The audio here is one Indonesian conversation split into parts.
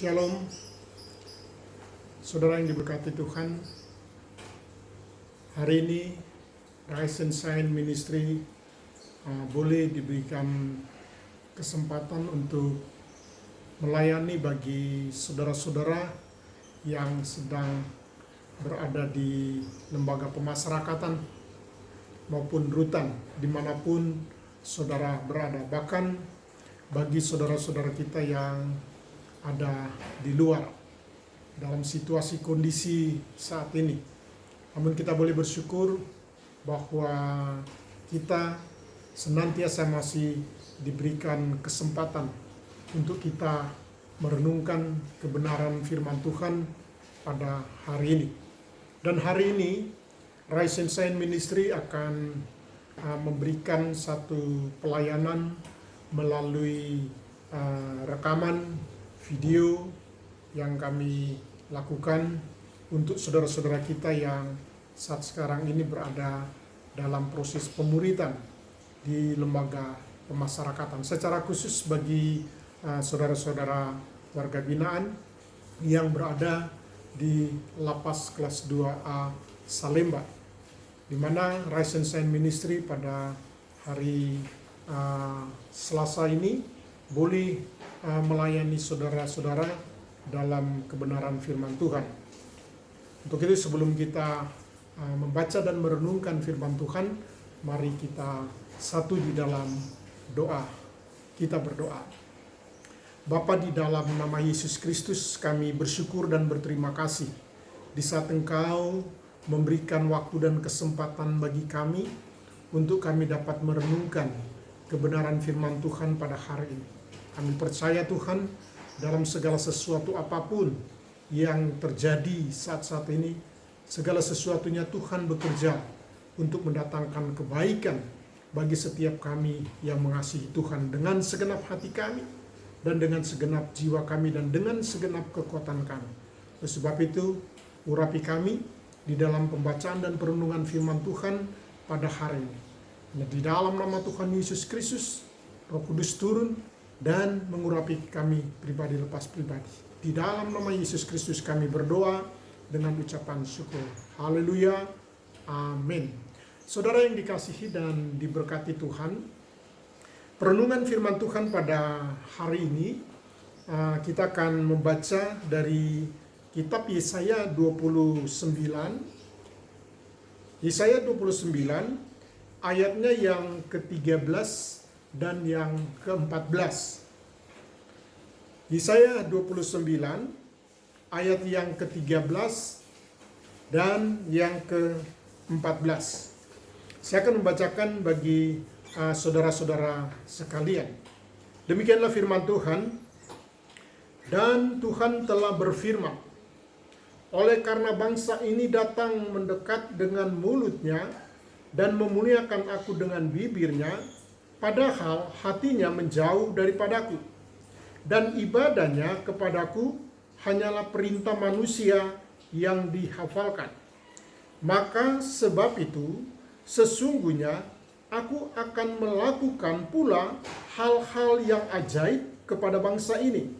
Shalom, saudara yang diberkati Tuhan. Hari ini Rise and Shine Ministry boleh diberikan kesempatan untuk melayani bagi saudara-saudara yang sedang berada di lembaga pemasyarakatan maupun rutan, dimanapun saudara berada. Bahkan bagi saudara-saudara kita yang ada di luar dalam situasi kondisi saat ini. Namun kita boleh bersyukur bahwa kita senantiasa masih diberikan kesempatan untuk kita merenungkan kebenaran firman Tuhan pada hari ini. Dan hari ini Rise and Shine Ministry akan memberikan satu pelayanan melalui rekaman video yang kami lakukan untuk saudara-saudara kita yang saat sekarang ini berada dalam proses pemuritan di lembaga pemasyarakatan. Secara khusus bagi saudara-saudara warga binaan yang berada di Lapas Kelas 2A Salemba, di mana Rise and Shine Ministry pada hari Selasa ini boleh melayani saudara-saudara dalam kebenaran firman Tuhan. Untuk itu sebelum kita membaca dan merenungkan firman Tuhan, mari kita satu di dalam doa. Kita berdoa. Bapa, di dalam nama Yesus Kristus kami bersyukur dan berterima kasih di saat Engkau memberikan waktu dan kesempatan bagi kami untuk kami dapat merenungkan kebenaran firman Tuhan pada hari ini. Kami percaya Tuhan, dalam segala sesuatu apapun yang terjadi saat-saat ini, segala sesuatunya Tuhan bekerja untuk mendatangkan kebaikan bagi setiap kami yang mengasihi Tuhan dengan segenap hati kami, dan dengan segenap jiwa kami, dan dengan segenap kekuatan kami. Oleh sebab itu, urapi kami di dalam pembacaan dan perenungan firman Tuhan pada hari ini. Di dalam nama Tuhan Yesus Kristus, Roh Kudus turun dan mengurapi kami pribadi lepas pribadi. Di dalam nama Yesus Kristus kami berdoa dengan ucapan syukur. Haleluya. Amin. Saudara yang dikasihi dan diberkati Tuhan, perenungan firman Tuhan pada hari ini kita akan membaca dari kitab Yesaya 29. Yesaya 29 ayatnya yang ke-13 dan yang ke-14. Yesaya 29 ayat yang ke-13 dan yang ke-14. Saya akan membacakan bagi saudara-saudara sekalian. Demikianlah firman Tuhan. Dan Tuhan telah berfirman, oleh karena bangsa ini datang mendekat dengan mulutnya dan memuliakan aku dengan bibirnya, padahal hatinya menjauh daripadaku, dan ibadahnya kepadaku hanyalah perintah manusia yang dihafalkan. Maka sebab itu sesungguhnya aku akan melakukan pula hal-hal yang ajaib kepada bangsa ini,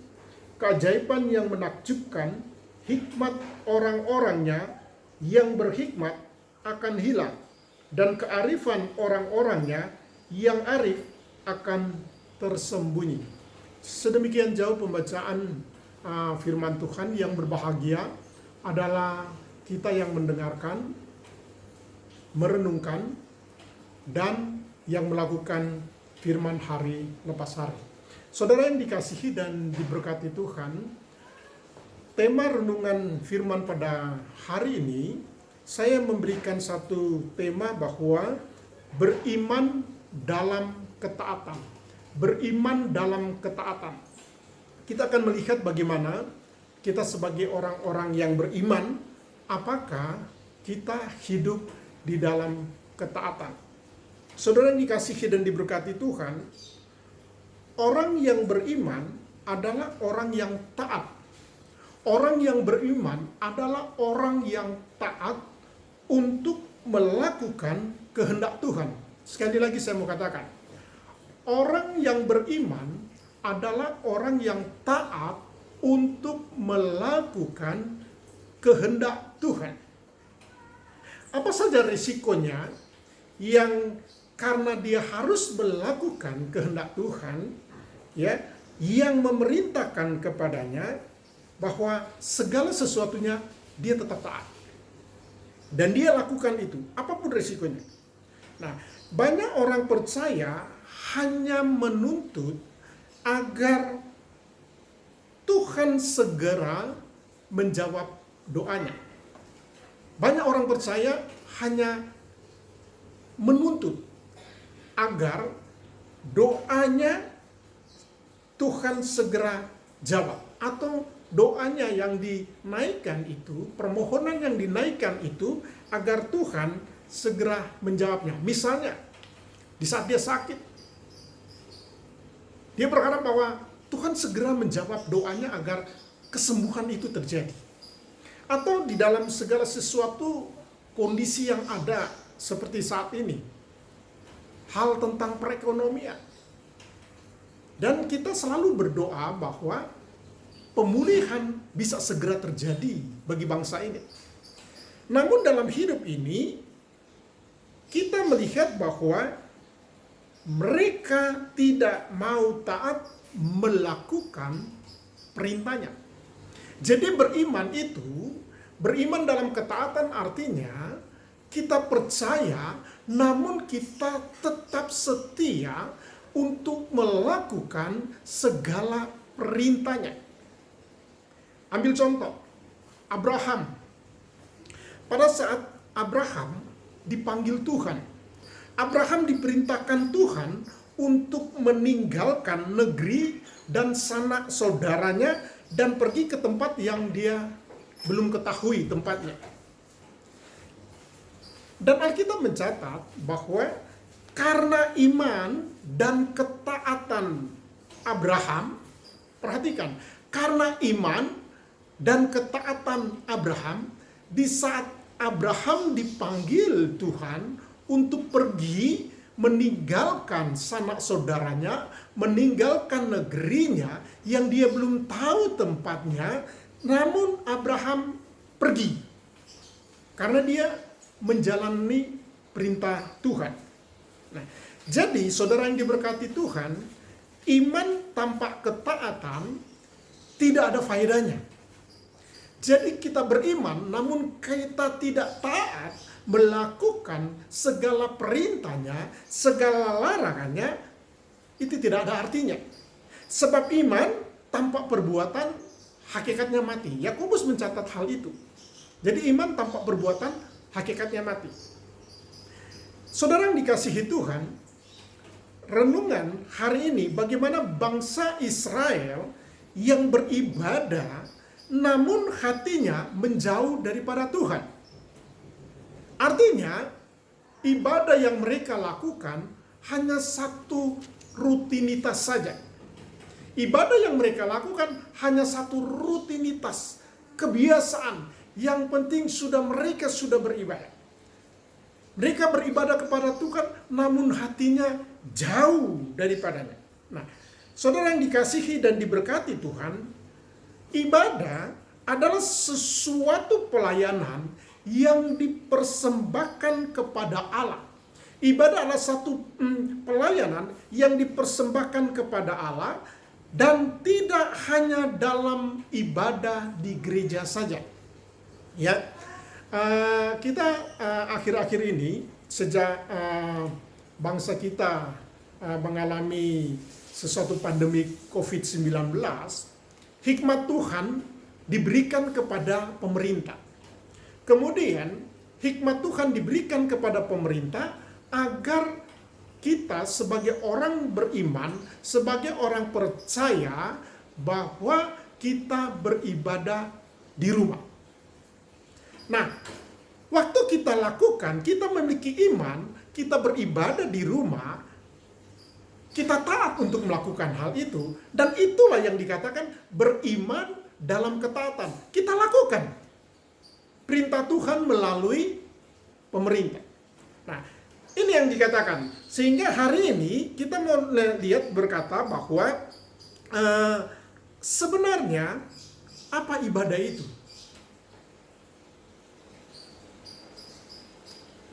keajaiban yang menakjubkan. Hikmat orang-orangnya yang berhikmat akan hilang, dan kearifan orang-orangnya yang arif akan tersembunyi. Sedemikian jauh pembacaan firman Tuhan. Yang berbahagia adalah kita yang mendengarkan, merenungkan, dan yang melakukan firman hari lepas hari. Saudara yang dikasihi dan diberkati Tuhan, tema renungan firman pada hari ini, saya memberikan satu tema bahwa beriman dalam ketaatan. Beriman dalam ketaatan. Kita akan melihat bagaimana kita sebagai orang-orang yang beriman, apakah kita hidup di dalam ketaatan. Saudara yang dikasihi dan diberkati Tuhan, orang yang beriman adalah orang yang taat. Orang yang beriman adalah orang yang taat untuk melakukan kehendak Tuhan. Sekali lagi saya mau katakan, orang yang beriman adalah orang yang taat untuk melakukan kehendak Tuhan. Apa saja risikonya yang karena dia harus melakukan kehendak Tuhan, ya, yang memerintahkan kepadanya bahwa segala sesuatunya dia tetap taat. Dan dia lakukan itu, apapun risikonya. Nah, banyak orang percaya hanya menuntut agar Tuhan segera menjawab doanya. Banyak orang percaya hanya menuntut agar doanya Tuhan segera jawab, atau doanya yang dinaikkan itu, permohonan yang dinaikkan itu agar Tuhan segera menjawabnya. Misalnya, di saat dia sakit, dia berharap bahwa Tuhan segera menjawab doanya agar kesembuhan itu terjadi. Atau di dalam segala sesuatu kondisi yang ada seperti saat ini, hal tentang perekonomian. Dan kita selalu berdoa bahwa pemulihan bisa segera terjadi bagi bangsa ini. Namun dalam hidup ini, kita melihat bahwa mereka tidak mau taat melakukan perintahnya. Jadi beriman dalam ketaatan artinya kita percaya, namun kita tetap setia untuk melakukan segala perintahnya. Ambil contoh, Abraham. Pada saat Abraham dipanggil Tuhan, Abraham diperintahkan Tuhan untuk meninggalkan negeri dan sanak saudaranya dan pergi ke tempat yang dia belum ketahui tempatnya. Dan Alkitab mencatat bahwa karena iman dan ketaatan Abraham, perhatikan, karena iman dan ketaatan Abraham, di saat Abraham dipanggil Tuhan untuk pergi meninggalkan sanak saudaranya, meninggalkan negerinya yang dia belum tahu tempatnya, namun Abraham pergi karena dia menjalani perintah Tuhan. Nah, jadi saudara yang diberkati Tuhan, iman tanpa ketaatan tidak ada faedahnya. Jadi kita beriman namun kita tidak taat melakukan segala perintahnya, segala larangannya, itu tidak ada artinya. Sebab iman tanpa perbuatan hakikatnya mati. Yakobus mencatat hal itu. Jadi iman tanpa perbuatan hakikatnya mati. Saudara yang dikasihi Tuhan, renungan hari ini bagaimana bangsa Israel yang beribadah namun hatinya menjauh daripada Tuhan. Artinya, ibadah yang mereka lakukan hanya satu rutinitas saja. Ibadah yang mereka lakukan hanya satu rutinitas, kebiasaan. Yang penting mereka sudah beribadah. Mereka beribadah kepada Tuhan, namun hatinya jauh daripadanya. Nah, saudara yang dikasihi dan diberkati Tuhan, ibadah adalah sesuatu pelayanan yang dipersembahkan kepada Allah. Ibadah adalah satu pelayanan yang dipersembahkan kepada Allah dan tidak hanya dalam ibadah di gereja saja. Ya, kita akhir-akhir ini sejak bangsa kita mengalami sesuatu pandemi COVID-19, hikmat Tuhan diberikan kepada pemerintah. Kemudian hikmat Tuhan diberikan kepada pemerintah agar kita sebagai orang beriman, sebagai orang percaya bahwa kita beribadah di rumah. Nah, waktu kita lakukan, kita memiliki iman, kita beribadah di rumah, kita taat untuk melakukan hal itu, dan itulah yang dikatakan beriman dalam ketaatan. Kita lakukan perintah Tuhan melalui pemerintah. Nah, ini yang dikatakan. Sehingga hari ini kita mau lihat berkata bahwa sebenarnya apa ibadah itu?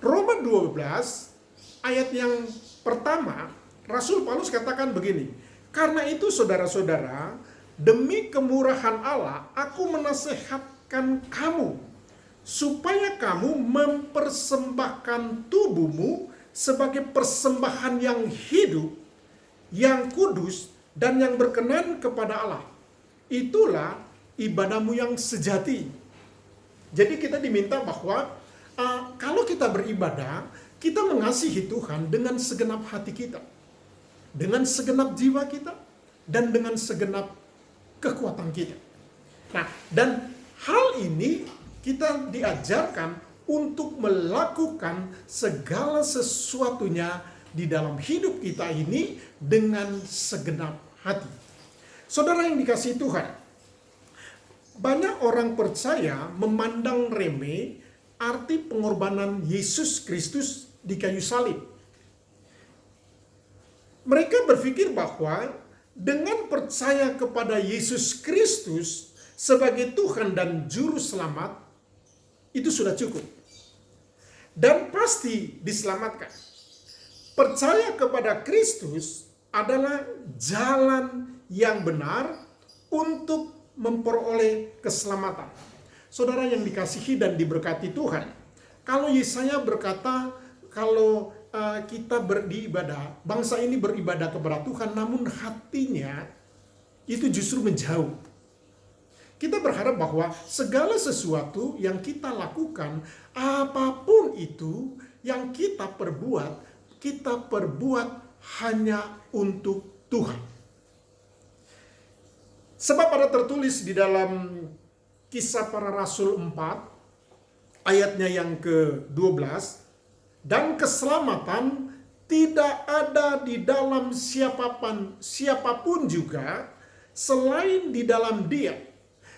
Roma 12 ayat yang pertama, Rasul Paulus katakan begini, karena itu saudara-saudara, demi kemurahan Allah, aku menasehatkan kamu, supaya kamu mempersembahkan tubuhmu sebagai persembahan yang hidup, yang kudus, dan yang berkenan kepada Allah. Itulah ibadahmu yang sejati. Jadi kita diminta bahwa kalau kita beribadah, kita mengasihi Tuhan dengan segenap hati kita, dengan segenap jiwa kita, dan dengan segenap kekuatan kita. Nah, dan hal ini kita diajarkan untuk melakukan segala sesuatunya di dalam hidup kita ini dengan segenap hati. Saudara yang dikasihi Tuhan, banyak orang percaya memandang remeh arti pengorbanan Yesus Kristus di kayu salib. Mereka berpikir bahwa dengan percaya kepada Yesus Kristus sebagai Tuhan dan Juru Selamat, itu sudah cukup. Dan pasti diselamatkan. Percaya kepada Kristus adalah jalan yang benar untuk memperoleh keselamatan. Saudara yang dikasihi dan diberkati Tuhan, kalau Yesaya berkata, kalau kita beribadah, bangsa ini beribadah kepada Tuhan, namun hatinya itu justru menjauh. Kita berharap bahwa segala sesuatu yang kita lakukan, apapun itu yang kita perbuat hanya untuk Tuhan. Sebab ada tertulis di dalam Kisah Para Rasul 4, ayatnya yang ke-12, dan keselamatan tidak ada di dalam siapapun juga selain di dalam Dia.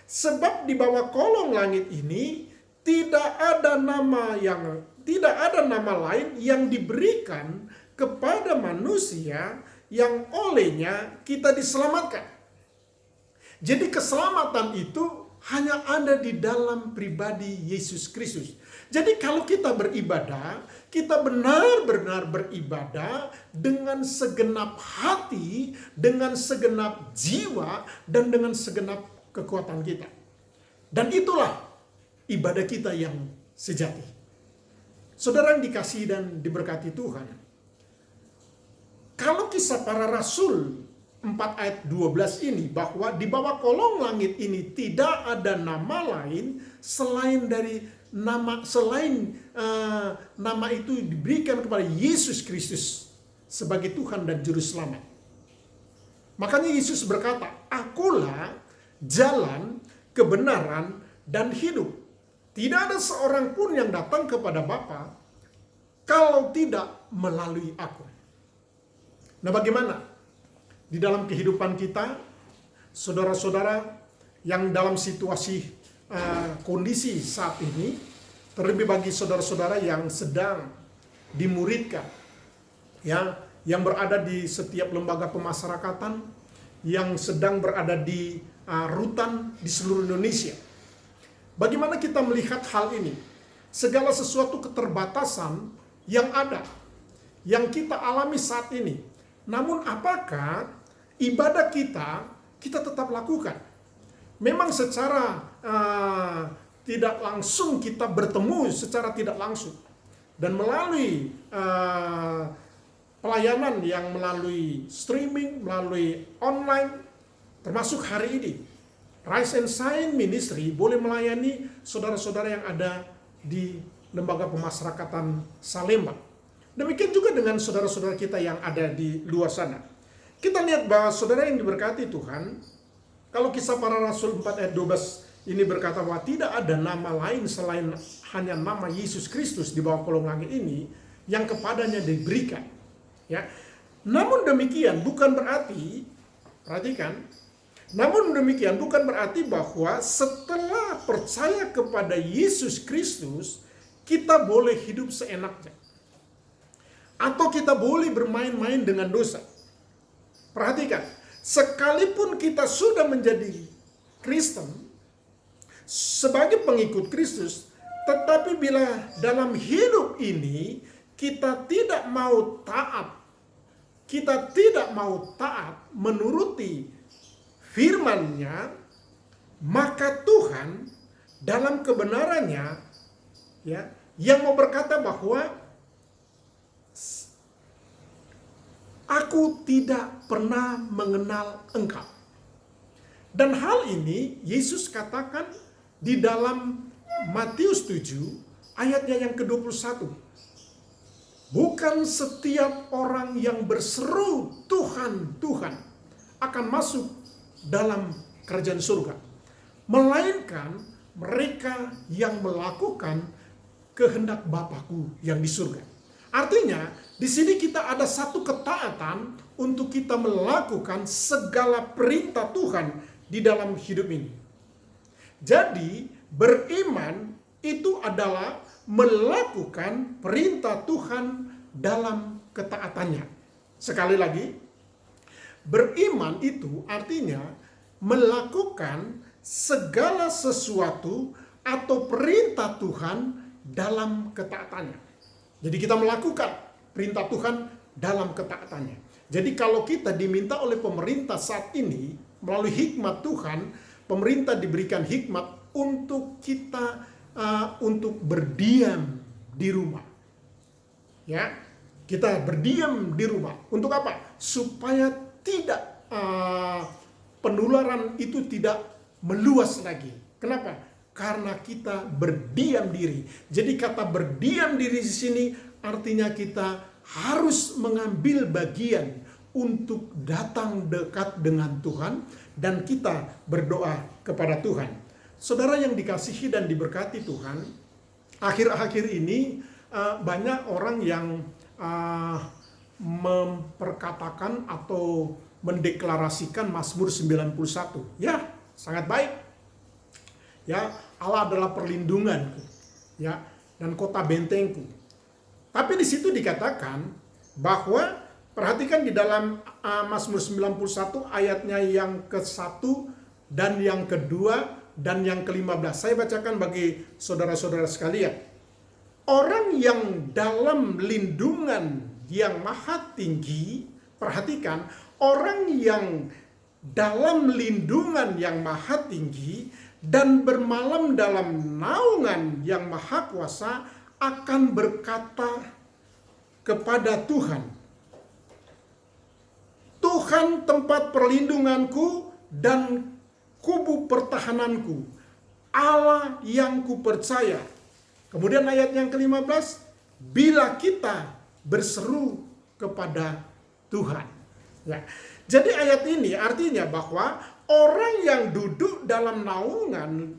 Sebab di bawah kolong langit ini tidak ada nama lain yang diberikan kepada manusia yang olehnya kita diselamatkan. Jadi keselamatan itu hanya ada di dalam pribadi Yesus Kristus. Jadi kalau kita beribadah, kita benar-benar beribadah dengan segenap hati, dengan segenap jiwa, dan dengan segenap kekuatan kita. Dan itulah ibadah kita yang sejati. Saudara yang dikasihi dan diberkati Tuhan, kalau Kisah Para Rasul 4 ayat 12 ini, bahwa di bawah kolong langit ini tidak ada nama lain selain nama itu diberikan kepada Yesus Kristus sebagai Tuhan dan Juru Selamat. Makanya Yesus berkata, akulah jalan, kebenaran, dan hidup. Tidak ada seorang pun yang datang kepada Bapa kalau tidak melalui aku. Nah, bagaimana di dalam kehidupan kita, saudara-saudara yang dalam situasi kondisi saat ini, terlebih bagi saudara-saudara yang sedang dimuridkan, ya, yang berada di setiap lembaga pemasyarakatan, yang sedang berada di rutan di seluruh Indonesia. Bagaimana kita melihat hal ini? Segala sesuatu keterbatasan yang ada, yang kita alami saat ini. Namun apakah ibadah kita tetap lakukan? Memang secara tidak langsung kita bertemu secara tidak langsung. Dan melalui pelayanan yang melalui streaming, melalui online, termasuk hari ini, Rise and Shine Ministry boleh melayani saudara-saudara yang ada di lembaga pemasyarakatan Salemba. Demikian juga dengan saudara-saudara kita yang ada di luar sana. Kita lihat bahwa saudara yang diberkati Tuhan, kalau Kisah Para Rasul 4 ayat 12 ini berkata bahwa tidak ada nama lain selain hanya nama Yesus Kristus di bawah kolong langit ini yang kepadanya diberikan. Ya. Namun demikian bukan berarti, perhatikan, namun demikian bukan berarti bahwa setelah percaya kepada Yesus Kristus, kita boleh hidup seenaknya. Atau kita boleh bermain-main dengan dosa. Perhatikan, Sekalipun kita sudah menjadi Kristen, sebagai pengikut Kristus, tetapi bila dalam hidup ini kita tidak mau taat menuruti firman-Nya, maka Tuhan dalam kebenarannya ya, yang mau berkata bahwa aku tidak pernah mengenal engkau. Dan hal ini Yesus katakan di dalam Matius 7 ayatnya yang ke-21. Bukan setiap orang yang berseru Tuhan, Tuhan akan masuk dalam kerajaan surga, melainkan mereka yang melakukan kehendak Bapakku yang di surga. Artinya, di sini kita ada satu ketaatan untuk kita melakukan segala perintah Tuhan di dalam hidup ini. Jadi, beriman itu adalah melakukan perintah Tuhan dalam ketaatannya. Sekali lagi, beriman itu artinya melakukan segala sesuatu atau perintah Tuhan dalam ketaatannya. Jadi kita melakukan perintah Tuhan dalam ketaatannya. Jadi kalau kita diminta oleh pemerintah saat ini, melalui hikmat Tuhan, pemerintah diberikan hikmat untuk kita untuk berdiam di rumah. Ya, kita berdiam di rumah. Untuk apa? Supaya tidak penularan itu tidak meluas lagi. Kenapa? Karena kita berdiam diri. Jadi kata berdiam diri di sini artinya kita harus mengambil bagian untuk datang dekat dengan Tuhan dan kita berdoa kepada Tuhan. Saudara yang dikasihi dan diberkati Tuhan, akhir-akhir ini banyak orang yang memperkatakan atau mendeklarasikan Mazmur 91. Ya, sangat baik. Ya, Allah adalah perlindunganku, ya, dan kota bentengku. Tapi di situ dikatakan bahwa perhatikan di dalam Mazmur 91 ayatnya yang ke-1 dan yang kedua dan yang ke-15. Saya bacakan bagi saudara-saudara sekalian. Orang yang dalam lindungan yang maha tinggi, perhatikan, orang yang dalam lindungan yang maha tinggi dan bermalam dalam naungan yang maha kuasa akan berkata kepada Tuhan, Tuhan tempat perlindunganku dan kubu pertahananku, Allah yang kupercaya. Kemudian ayat yang ke-15, bila kita berseru kepada Tuhan. Ya. Jadi ayat ini artinya bahwa orang yang duduk dalam naungan,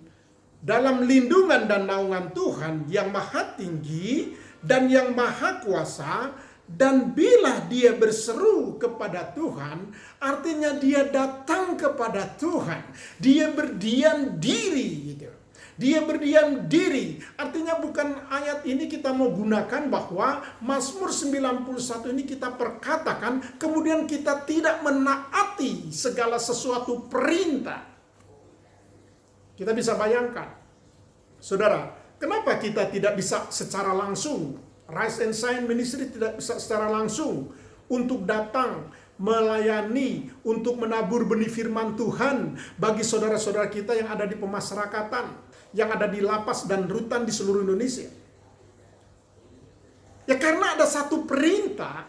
dalam lindungan dan naungan Tuhan yang maha tinggi dan yang maha kuasa, dan bila dia berseru kepada Tuhan, artinya dia datang kepada Tuhan. Dia berdiam diri gitu. Dia berdiam diri. Artinya bukan ayat ini kita mau gunakan bahwa Mazmur 91 ini kita perkatakan, kemudian kita tidak menaati segala sesuatu perintah. Kita bisa bayangkan, saudara, kenapa kita tidak bisa secara langsung, Rise and Shine Ministry tidak bisa secara langsung untuk datang melayani, untuk menabur benih firman Tuhan bagi saudara-saudara kita yang ada di pemasyarakatan, yang ada di lapas dan rutan di seluruh Indonesia. Ya karena ada satu perintah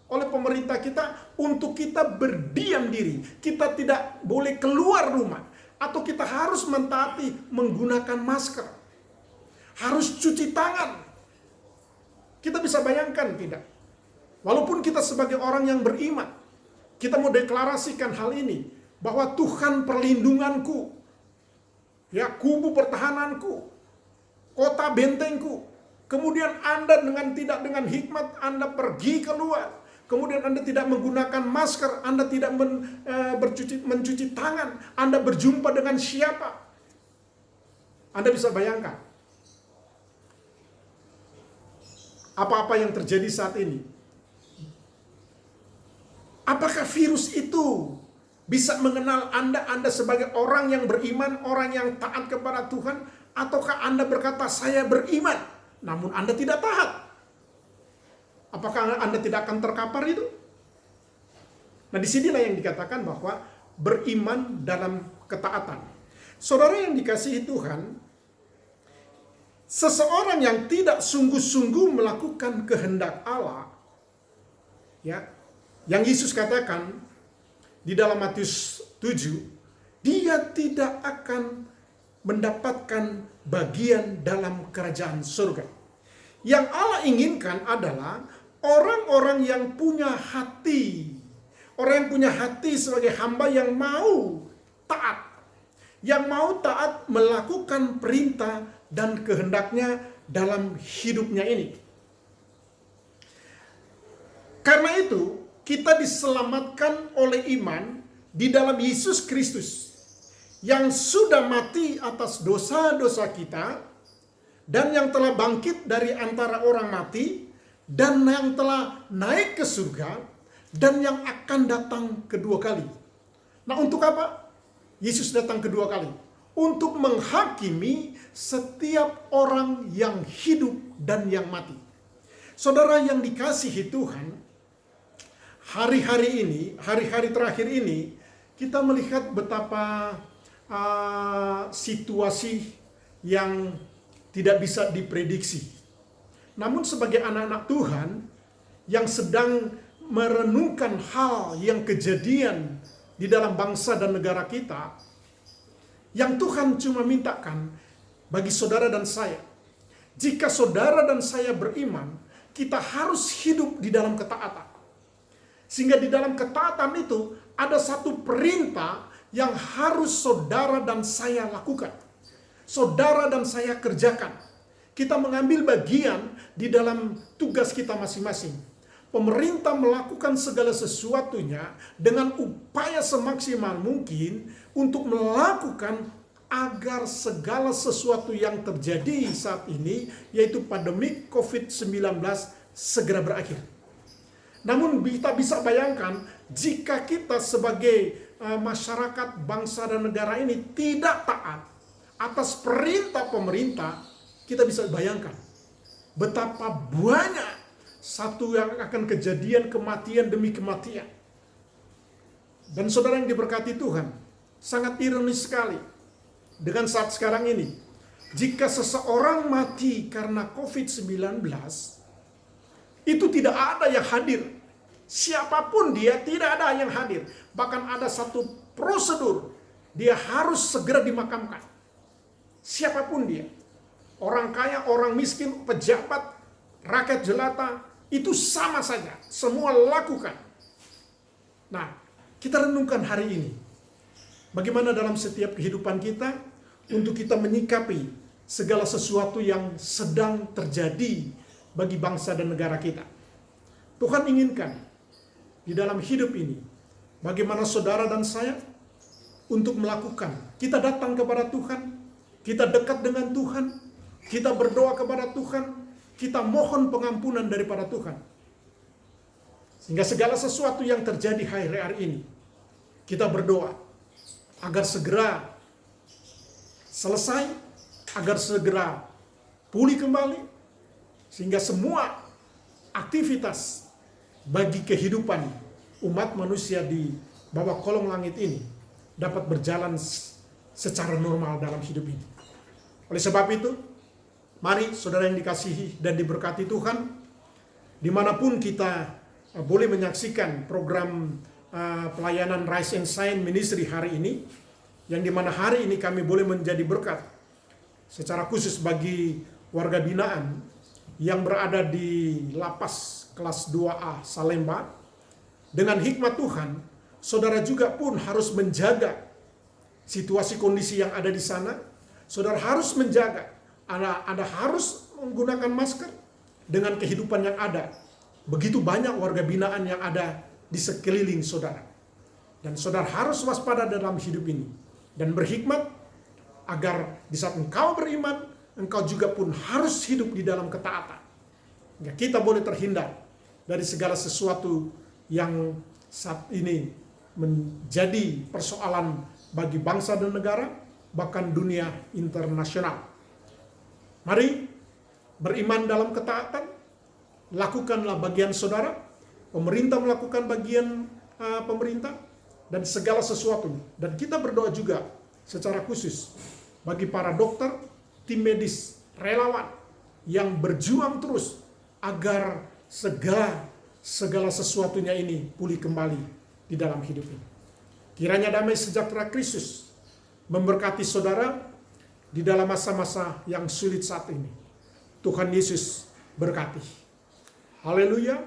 oleh pemerintah kita untuk kita berdiam diri. Kita tidak boleh keluar rumah. Atau kita harus mentaati menggunakan masker. Harus cuci tangan. Kita bisa bayangkan tidak? Walaupun kita sebagai orang yang beriman, kita mau deklarasikan hal ini. Bahwa Tuhan perlindunganku. Ya, kubu pertahananku, kota bentengku. Kemudian Anda tidak dengan hikmat Anda pergi keluar. Kemudian Anda tidak menggunakan masker, Anda tidak mencuci tangan, Anda berjumpa dengan siapa? Anda bisa bayangkan apa-apa yang terjadi saat ini. Apakah virus itu bisa mengenal Anda sebagai orang yang beriman, orang yang taat kepada Tuhan, ataukah Anda berkata, saya beriman, namun Anda tidak taat? Apakah Anda tidak akan terkapar itu? Nah, disinilah yang dikatakan bahwa beriman dalam ketaatan. Saudara yang dikasihi Tuhan, seseorang yang tidak sungguh-sungguh melakukan kehendak Allah, ya, yang Yesus katakan di dalam Matius 7, dia tidak akan mendapatkan bagian dalam kerajaan surga. Yang Allah inginkan adalah orang-orang yang punya hati. Orang yang punya hati sebagai hamba yang mau taat. Yang mau taat melakukan perintah dan kehendaknya dalam hidupnya ini. Karena itu, kita diselamatkan oleh iman di dalam Yesus Kristus yang sudah mati atas dosa-dosa kita dan yang telah bangkit dari antara orang mati dan yang telah naik ke surga dan yang akan datang kedua kali. Nah, untuk apa Yesus datang kedua kali? Untuk menghakimi setiap orang yang hidup dan yang mati. Saudara yang dikasihi Tuhan, hari-hari ini, hari-hari terakhir ini, kita melihat betapa situasi yang tidak bisa diprediksi. Namun sebagai anak-anak Tuhan yang sedang merenungkan hal yang kejadian di dalam bangsa dan negara kita, yang Tuhan cuma mintakan bagi saudara dan saya, jika saudara dan saya beriman, kita harus hidup di dalam ketaatan. Sehingga di dalam ketaatan itu ada satu perintah yang harus saudara dan saya lakukan. Saudara dan saya kerjakan. Kita mengambil bagian di dalam tugas kita masing-masing. Pemerintah melakukan segala sesuatunya dengan upaya semaksimal mungkin untuk melakukan agar segala sesuatu yang terjadi saat ini, yaitu pandemi COVID-19, segera berakhir. Namun kita bisa bayangkan jika kita sebagai masyarakat, bangsa dan negara ini tidak taat atas perintah pemerintah, kita bisa bayangkan betapa banyak satu yang akan kejadian kematian demi kematian. Dan saudara yang diberkati Tuhan, sangat ironis sekali dengan saat sekarang ini. Jika seseorang mati karena COVID-19, itu tidak ada yang hadir. Siapapun dia, tidak ada yang hadir. Bahkan ada satu prosedur, dia harus segera dimakamkan. Siapapun dia. Orang kaya, orang miskin, pejabat, rakyat jelata, itu sama saja. Semua lakukan. Nah, kita renungkan hari ini. Bagaimana dalam setiap kehidupan kita, untuk kita menyikapi segala sesuatu yang sedang terjadi bagi bangsa dan negara kita. Tuhan inginkan di dalam hidup ini, bagaimana saudara dan saya untuk melakukan. Kita datang kepada Tuhan, kita dekat dengan Tuhan, kita berdoa kepada Tuhan, kita mohon pengampunan daripada Tuhan. Sehingga segala sesuatu yang terjadi hari-hari ini, kita berdoa agar segera selesai, agar segera pulih kembali, sehingga semua aktivitas bagi kehidupan umat manusia di bawah kolong langit ini dapat berjalan secara normal dalam hidup ini. Oleh sebab itu, mari saudara yang dikasihi dan diberkati Tuhan, dimanapun kita boleh menyaksikan program pelayanan Rise and Shine Ministry hari ini, yang dimana hari ini kami boleh menjadi berkat secara khusus bagi warga binaan yang berada di lapas kelas 2A Salemba. Dengan hikmat Tuhan, saudara juga pun harus menjaga situasi kondisi yang ada di sana. Saudara harus menjaga, Anda harus menggunakan masker dengan kehidupan yang ada. Begitu banyak warga binaan yang ada di sekeliling saudara. Dan saudara harus waspada dalam hidup ini. Dan berhikmat agar di saat engkau beriman, engkau juga pun harus hidup di dalam ketaatan. Ya, kita boleh terhindar dari segala sesuatu yang saat ini menjadi persoalan bagi bangsa dan negara, bahkan dunia internasional. Mari beriman dalam ketaatan, lakukanlah bagian saudara, pemerintah melakukan bagian pemerintah, dan segala sesuatu. Dan kita berdoa juga secara khusus bagi para dokter, tim medis, relawan yang berjuang terus agar segala sesuatunya ini pulih kembali di dalam hidup ini. Kiranya damai sejahtera Kristus memberkati saudara di dalam masa-masa yang sulit saat ini. Tuhan Yesus berkati. Haleluya.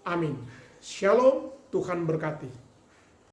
Amin. Shalom. Tuhan berkati.